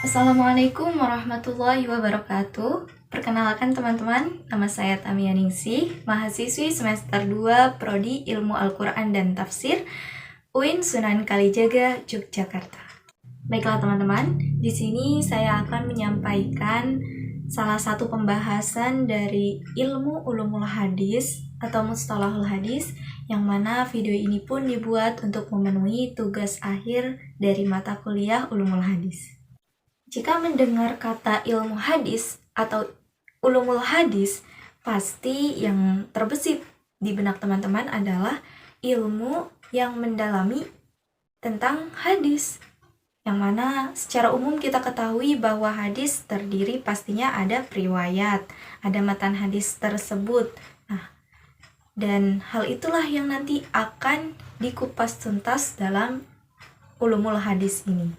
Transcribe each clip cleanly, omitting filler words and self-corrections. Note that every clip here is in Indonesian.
Assalamualaikum warahmatullahi wabarakatuh. Perkenalkan teman-teman, nama saya Tamia Ningsih, mahasiswi semester 2 Prodi Ilmu Al-Quran dan Tafsir, UIN Sunan Kalijaga, Yogyakarta. Baiklah teman-teman, di sini saya akan menyampaikan salah satu pembahasan dari ilmu ulumul hadis atau mustalahul hadis, yang mana video ini pun dibuat untuk memenuhi tugas akhir dari mata kuliah ulumul hadis. Jika mendengar kata ilmu hadis atau ulumul hadis, pasti yang terbesit di benak teman-teman adalah ilmu yang mendalami tentang hadis. Yang mana secara umum kita ketahui bahwa hadis terdiri pastinya ada riwayat, ada matan hadis tersebut. Nah, dan hal itulah yang nanti akan dikupas tuntas dalam ulumul hadis ini.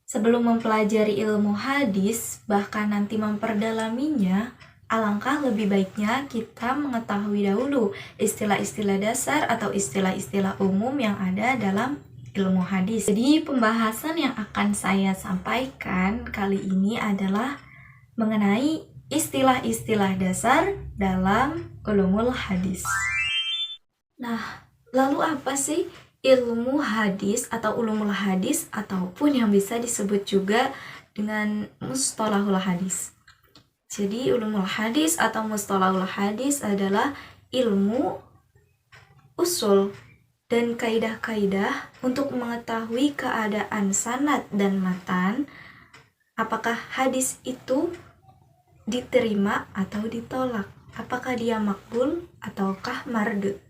Sebelum mempelajari ilmu hadis, bahkan nanti memperdalaminya, alangkah lebih baiknya kita mengetahui dahulu istilah-istilah dasar atau istilah-istilah umum yang ada dalam ilmu hadis. Jadi pembahasan yang akan saya sampaikan kali ini adalah mengenai istilah-istilah dasar dalam ulumul hadis. Nah, lalu apa sih ilmu hadis atau ulumul hadis, ataupun yang bisa disebut juga dengan mustalahul hadis? Jadi ulumul hadis atau mustalahul hadis adalah ilmu usul dan kaidah-kaidah untuk mengetahui keadaan sanad dan matan, apakah hadis itu diterima atau ditolak, apakah dia makbul ataukah mardu.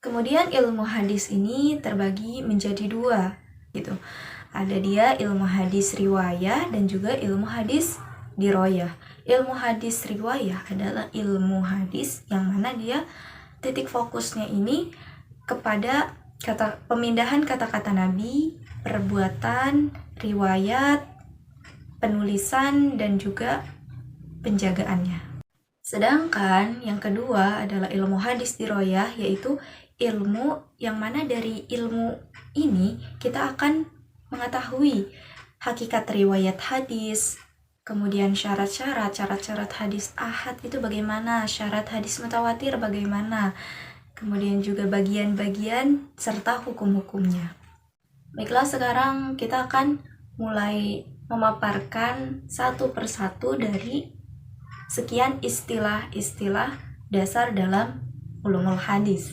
Kemudian ilmu hadis ini terbagi menjadi dua, gitu. Ada dia ilmu hadis riwayah dan juga ilmu hadis diroyah. Ilmu hadis riwayah adalah ilmu hadis yang mana dia titik fokusnya ini kepada pemindahan kata-kata Nabi, perbuatan, riwayat, penulisan, dan juga penjagaannya. Sedangkan yang kedua adalah ilmu hadis diroyah, yaitu ilmu yang mana dari ilmu ini kita akan mengetahui hakikat riwayat hadis, kemudian syarat-syarat hadis ahad itu bagaimana, syarat hadis mutawatir bagaimana, kemudian juga bagian-bagian serta hukum-hukumnya. Baiklah, sekarang kita akan mulai memaparkan satu persatu dari sekian istilah-istilah dasar dalam ulumul hadis.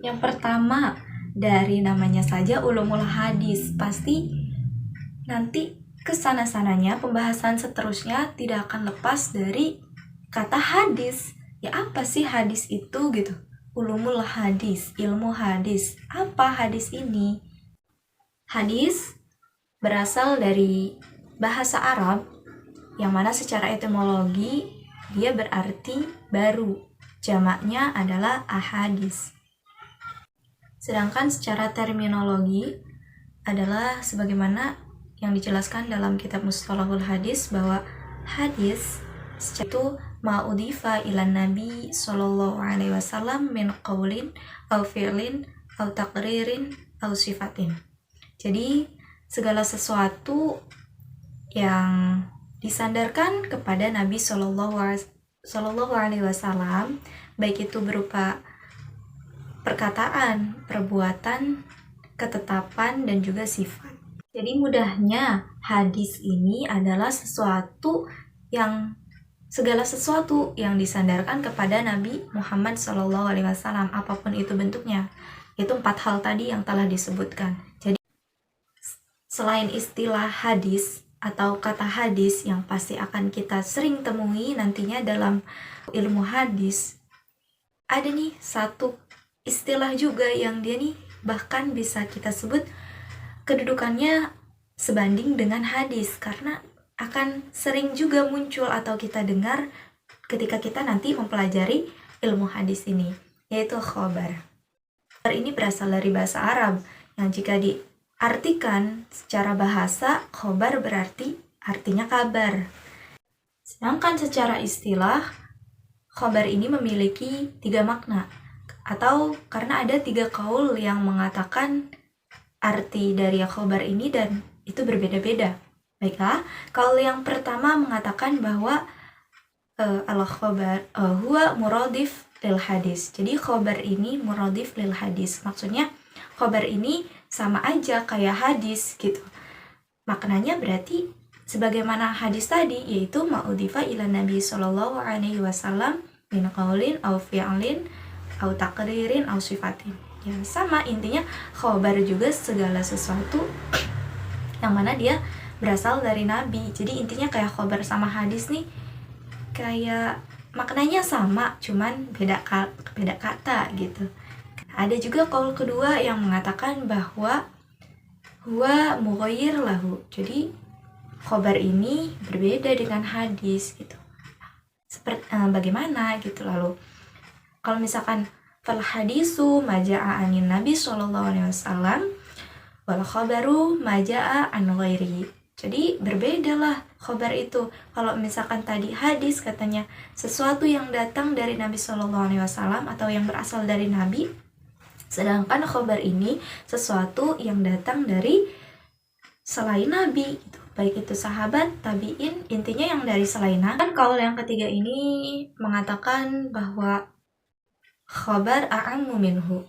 Yang pertama, dari namanya saja ulumul hadis, pasti nanti kesana-sananya pembahasan seterusnya tidak akan lepas dari kata hadis. Ya, apa sih hadis itu gitu? Ulumul hadis, ilmu hadis. Apa hadis ini? Hadis berasal dari bahasa Arab, yang mana secara etimologi dia berarti baru. Jamaknya adalah ahadis. Sedangkan secara terminologi adalah sebagaimana yang dijelaskan dalam kitab Mustalahul Hadis, bahwa hadis itu ma'udifa ilan nabi sallallahu alaihi wasallam min qaulin au fi'lin au taqririn au sifatin. Jadi segala sesuatu yang disandarkan kepada Nabi sallallahu alaihi wasallam, baik itu berupa perkataan, perbuatan, ketetapan, dan juga sifat. Jadi mudahnya hadis ini adalah segala sesuatu yang disandarkan kepada Nabi Muhammad SAW, apapun itu bentuknya. Itu 4 hal tadi yang telah disebutkan. Jadi selain istilah hadis atau kata hadis yang pasti akan kita sering temui nantinya dalam ilmu hadis, ada nih satu istilah juga yang dia nih bahkan bisa kita sebut kedudukannya sebanding dengan hadis, karena akan sering juga muncul atau kita dengar ketika kita nanti mempelajari ilmu hadis ini, yaitu khobar. Khobar ini berasal dari bahasa Arab, yang jika diartikan secara bahasa, khobar berarti artinya kabar. Sedangkan secara istilah, khobar ini memiliki 3 makna, atau karena ada 3 qaul yang mengatakan arti dari khobar ini dan itu berbeda-beda. Baiklah, kaul yang pertama mengatakan bahwa al-khobar huwa muradif lil hadis. Jadi khobar ini muradif lil hadis. Maksudnya khobar ini sama aja kayak hadis gitu. Maknanya berarti sebagaimana hadis tadi, yaitu ma'udhifa ila Nabi sallallahu alaihi wasallam min qaulin au fi'lin au taqririn au sifatin. Ya sama, intinya khobar juga segala sesuatu yang mana dia berasal dari Nabi. Jadi intinya kayak khobar sama hadis nih kayak maknanya sama, cuman beda kata gitu. Ada juga qaul kedua yang mengatakan bahwa huwa mughayyir lahu. Jadi khobar ini berbeda dengan hadis gitu. Seperti bagaimana gitu. Lalu kalau misalkan fal hadisu maja'a anin Nabi sallallahu alaihi wasallam wal khabaru maja'a an ghairihi. Jadi berbedalah khobar itu. Kalau misalkan tadi hadis katanya sesuatu yang datang dari Nabi sallallahu alaihi wasallam atau yang berasal dari Nabi, sedangkan khobar ini sesuatu yang datang dari selain Nabi gitu. Baik itu sahabat, tabi'in, intinya yang dari selain Nabi. Kan kaul yang ketiga ini mengatakan bahwa khobar a'ammu minhu.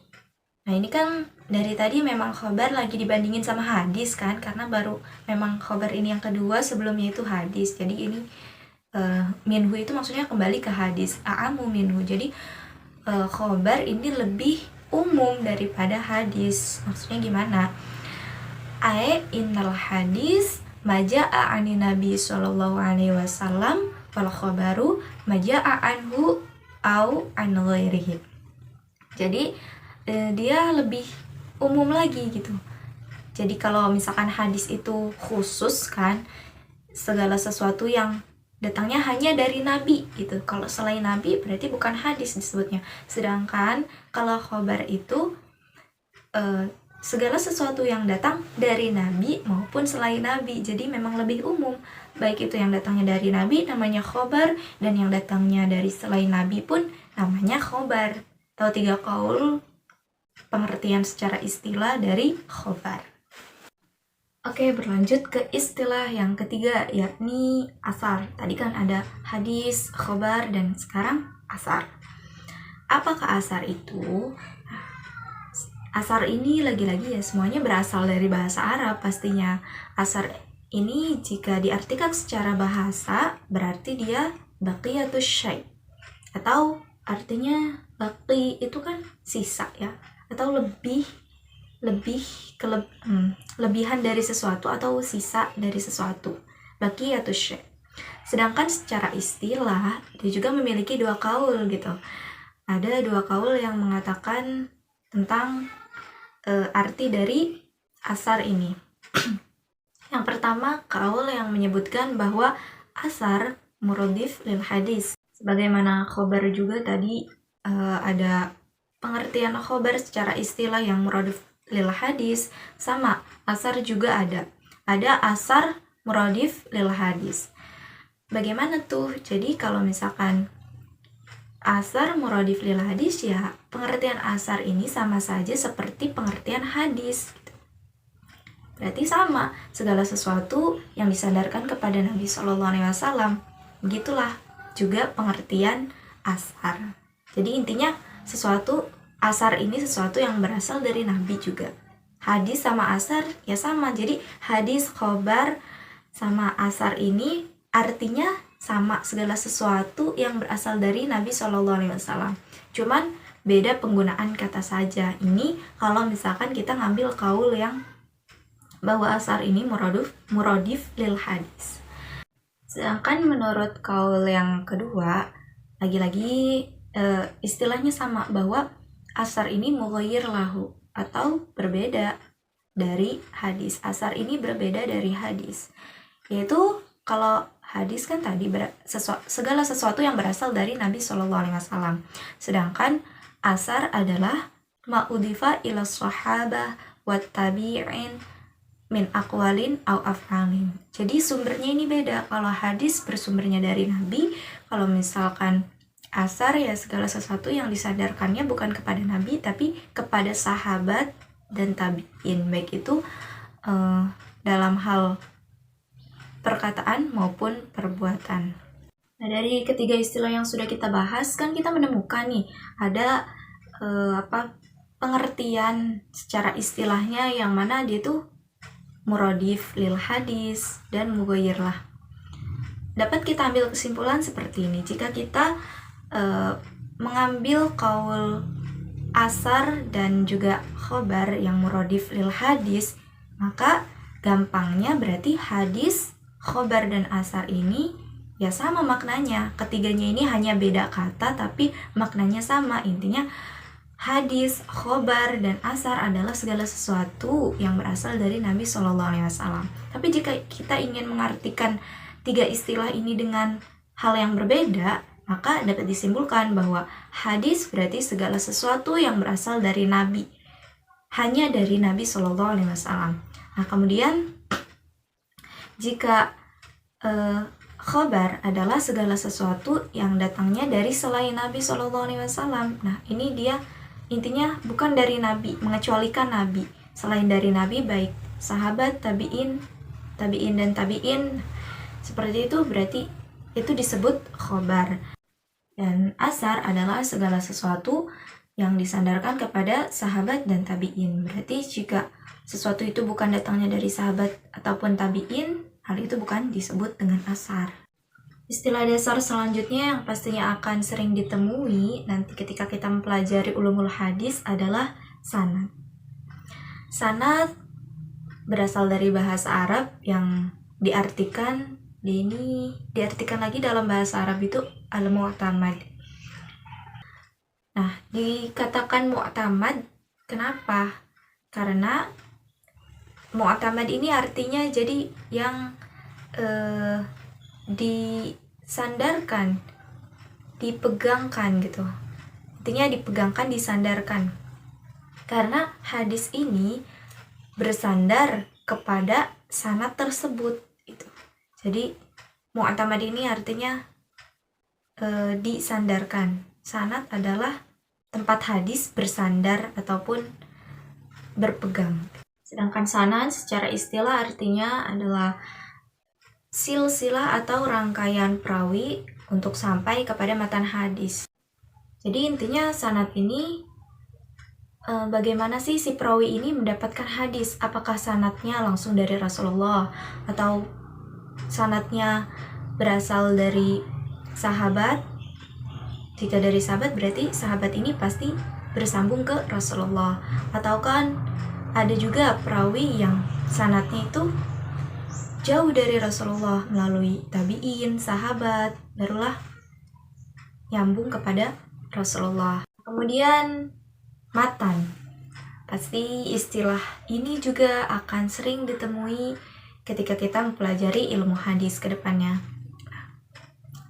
Nah ini kan dari tadi memang khobar lagi dibandingin sama hadis kan, karena baru memang khobar ini yang kedua, sebelumnya itu hadis. Jadi ini minhu itu maksudnya kembali ke hadis, a'ammu minhu. Jadi khobar ini lebih umum daripada hadis. Maksudnya gimana? Innal hadis maja'a ani Nabi sallallahu alaihi wasallam wal khabaru maja'a anhu au an ghairihi. Jadi dia lebih umum lagi gitu. Jadi kalau misalkan hadis itu khusus kan, segala sesuatu yang datangnya hanya dari Nabi gitu. Kalau selain Nabi berarti bukan hadis disebutnya. Sedangkan kalau khobar itu segala sesuatu yang datang dari Nabi maupun selain Nabi. Jadi memang lebih umum. Baik itu yang datangnya dari Nabi namanya khobar, dan yang datangnya dari selain Nabi pun namanya khobar. Tahu 3 kaul pengertian secara istilah dari khobar. Oke, berlanjut ke istilah yang ketiga, yakni asar. Tadi kan ada hadis, khobar, dan sekarang asar. Apakah asar itu? Asar ini lagi-lagi ya semuanya berasal dari bahasa Arab pastinya. Asar ini jika diartikan secara bahasa berarti dia baqiyatus syai', atau artinya baqi itu kan sisa ya, atau lebihan dari sesuatu atau sisa dari sesuatu, baqiyatus syai'. Sedangkan secara istilah dia juga memiliki 2 kaul gitu. Ada 2 kaul yang mengatakan tentang arti dari asar ini. Yang pertama, kaul yang menyebutkan bahwa asar muradif lil hadis. Sebagaimana khobar juga tadi ada pengertian khobar secara istilah yang muradif lil hadis, sama asar juga ada. Ada asar muradif lil hadis. Bagaimana tuh? Jadi kalau misalkan asar muradif lil hadis, ya pengertian asar ini sama saja seperti pengertian hadis gitu. Berarti sama, segala sesuatu yang disandarkan kepada Nabi Shallallahu Alaihi Wasallam. Begitulah juga pengertian asar. Jadi intinya sesuatu asar ini sesuatu yang berasal dari Nabi juga. Hadis sama asar ya sama. Jadi hadis, khobar sama asar ini artinya sama, segala sesuatu yang berasal dari Nabi Shallallahu Alaihi Wasallam. Cuman beda penggunaan kata saja. Ini kalau misalkan kita ngambil kaul yang bahwa asar ini muradif lil hadis. Sedangkan menurut kaul yang kedua, lagi-lagi istilahnya sama, bahwa asar ini mughayyir lahu atau berbeda dari hadis. Asar ini berbeda dari hadis. Yaitu kalau hadis kan tadi segala sesuatu yang berasal dari Nabi Shallallahu Alaihi Wasallam. Sedangkan asar adalah ma'udhifa ila sahabah wa tabi'in min aqwalin au af'alin. Jadi sumbernya ini beda. Kalau hadis bersumbernya dari Nabi, kalau misalkan asar ya segala sesuatu yang disadarkannya bukan kepada Nabi tapi kepada sahabat dan tabi'in. Baik itu dalam hal perkataan maupun perbuatan. Nah, dari ketiga istilah yang sudah kita bahas kan kita menemukan nih ada pengertian secara istilahnya yang mana dia tuh muradif lil hadis dan mughayyir lah. Dapat kita ambil kesimpulan seperti ini, jika kita mengambil qaul asar dan juga khobar yang muradif lil hadis, maka gampangnya berarti hadis, khobar, dan asar ini ya sama maknanya. Ketiganya ini hanya beda kata tapi maknanya sama. Intinya hadis, khobar, dan asar adalah segala sesuatu yang berasal dari Nabi SAW. Tapi jika kita ingin mengartikan tiga istilah ini dengan hal yang berbeda, maka dapat disimpulkan bahwa hadis berarti segala sesuatu yang berasal dari Nabi, hanya dari Nabi SAW. Nah, kemudian jika khobar adalah segala sesuatu yang datangnya dari selain Nabi SAW. Nah, ini dia intinya bukan dari Nabi, mengecualikan Nabi. Selain dari Nabi, baik sahabat, tabi'in, dan tabi'in, seperti itu berarti itu disebut khobar. Dan asar adalah segala sesuatu yang disandarkan kepada sahabat dan tabi'in. Berarti jika sesuatu itu bukan datangnya dari sahabat ataupun tabi'in, hal itu bukan disebut dengan asar. Istilah dasar selanjutnya yang pastinya akan sering ditemui nanti ketika kita mempelajari ulumul hadis adalah sanad. Sanad berasal dari bahasa Arab yang diartikan lagi dalam bahasa Arab itu al-mu'tamad. Nah, dikatakan mu'tamad, kenapa? Karena mu'tamad ini artinya jadi yang disandarkan, dipegangkan gitu. Intinya dipegangkan, disandarkan. Karena hadis ini bersandar kepada sanad tersebut itu. Jadi mu'tamad ini artinya disandarkan. Sanad adalah tempat hadis bersandar ataupun berpegang. Sedangkan sanad secara istilah artinya adalah silsilah atau rangkaian perawi untuk sampai kepada matan hadis. Jadi intinya sanad ini bagaimana sih si perawi ini mendapatkan hadis? Apakah sanadnya langsung dari Rasulullah atau sanadnya berasal dari sahabat? Jika dari sahabat berarti sahabat ini pasti bersambung ke Rasulullah. Atau kan ada juga perawi yang sanadnya itu jauh dari Rasulullah melalui tabi'in, sahabat, barulah nyambung kepada Rasulullah. Kemudian matan. Pasti istilah ini juga akan sering ditemui ketika kita mempelajari ilmu hadis ke depannya.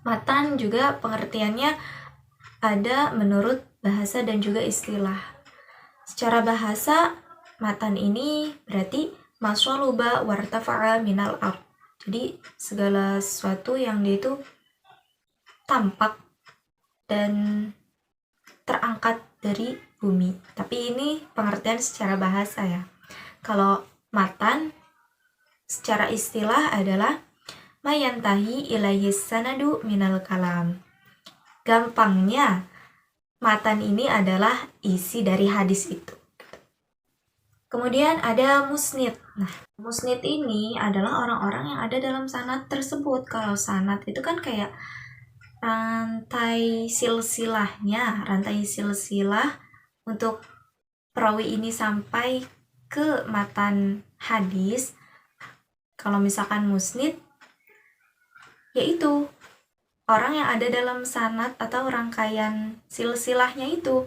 Matan juga pengertiannya ada menurut bahasa dan juga istilah. Secara bahasa, matan ini berarti maswaluba wartafa'a minal ard. Jadi segala sesuatu yang dia itu tampak dan terangkat dari bumi. Tapi ini pengertian secara bahasa ya. Kalau matan secara istilah adalah mayantahi ilaihi sanadu minal kalam. Gampangnya, matan ini adalah isi dari hadis itu. Kemudian ada musnid. Nah, musnid ini adalah orang-orang yang ada dalam sanad tersebut. Kalau sanad itu kan kayak rantai silsilah untuk perawi ini sampai ke matan hadis. Kalau misalkan musnid, yaitu orang yang ada dalam sanad atau rangkaian silsilahnya itu,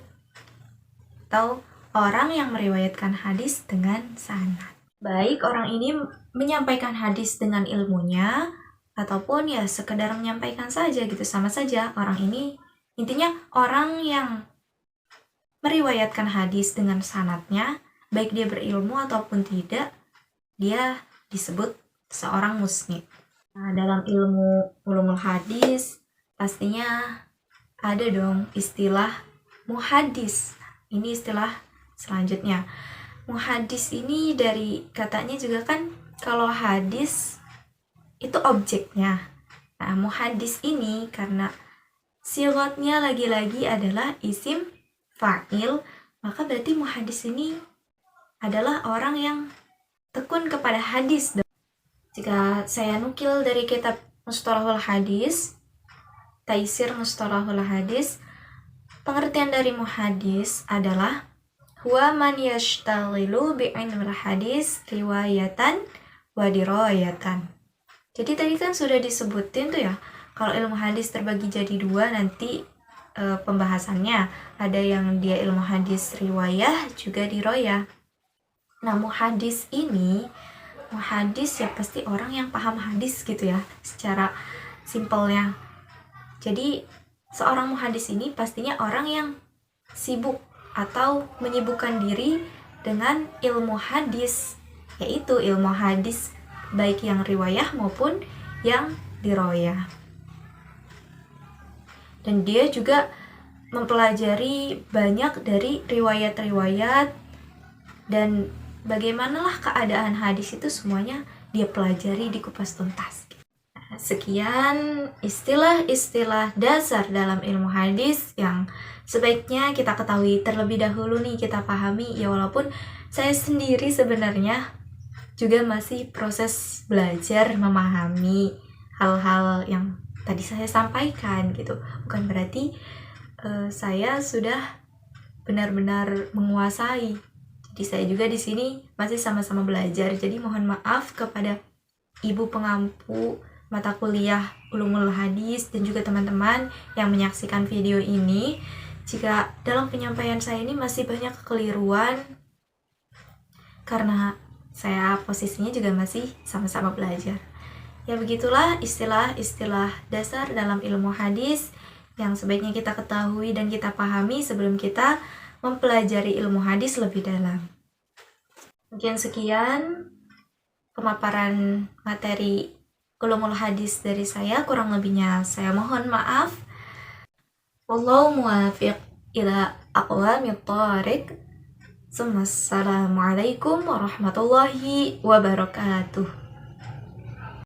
atau orang yang meriwayatkan hadis dengan sanad. Baik orang ini menyampaikan hadis dengan ilmunya ataupun ya sekedar menyampaikan saja gitu, sama saja orang ini. Intinya orang yang meriwayatkan hadis dengan sanadnya, baik dia berilmu ataupun tidak, dia disebut seorang musnid. Nah, dalam ilmu ulumul hadis pastinya ada dong istilah muhadis. Ini istilah selanjutnya. Muhadis ini dari katanya juga kan, kalau hadis itu objeknya. Nah, muhaddis ini karena sigatnya lagi-lagi adalah isim fa'il, maka berarti muhaddis ini adalah orang yang tekun kepada hadis. Jika saya nukil dari kitab Mustalahul Hadis, Taisir Mustalahul Hadis, pengertian dari muhaddis adalah huwa man yashtaghilu bi'ilmil hadis riwayatan wa dirayatan. Jadi tadi kan sudah disebutin tuh ya, kalau ilmu hadis terbagi jadi dua nanti pembahasannya. Ada yang dia ilmu hadis riwayah, juga diroyah. Nah, muhaddis ya pasti orang yang paham hadis gitu ya, secara simpelnya. Jadi seorang muhaddis ini pastinya orang yang sibuk atau menyibukkan diri dengan ilmu hadis, yaitu ilmu hadis baik yang riwayah maupun yang diroyah. Dan dia juga mempelajari banyak dari riwayat-riwayat, dan bagaimanalah keadaan hadis itu semuanya dia pelajari, dikupas tuntas. Sekian istilah-istilah dasar dalam ilmu hadis yang sebaiknya kita ketahui terlebih dahulu nih, kita pahami ya, walaupun saya sendiri sebenarnya juga masih proses belajar memahami hal-hal yang tadi saya sampaikan gitu. Bukan berarti saya sudah benar-benar menguasai. Jadi saya juga di sini masih sama-sama belajar. Jadi mohon maaf kepada ibu pengampu mata kuliah Ulumul Hadis dan juga teman-teman yang menyaksikan video ini, jika dalam penyampaian saya ini masih banyak kekeliruan, karena saya posisinya juga masih sama-sama belajar. Ya begitulah istilah-istilah dasar dalam ilmu hadis yang sebaiknya kita ketahui dan kita pahami sebelum kita mempelajari ilmu hadis lebih dalam. Mungkin sekian pemaparan materi Ulumul Hadis dari saya, kurang lebihnya saya mohon maaf. Wallahu muwaffiq ila aqwamit thariq. Assalamualaikum warahmatullahi wabarakatuh.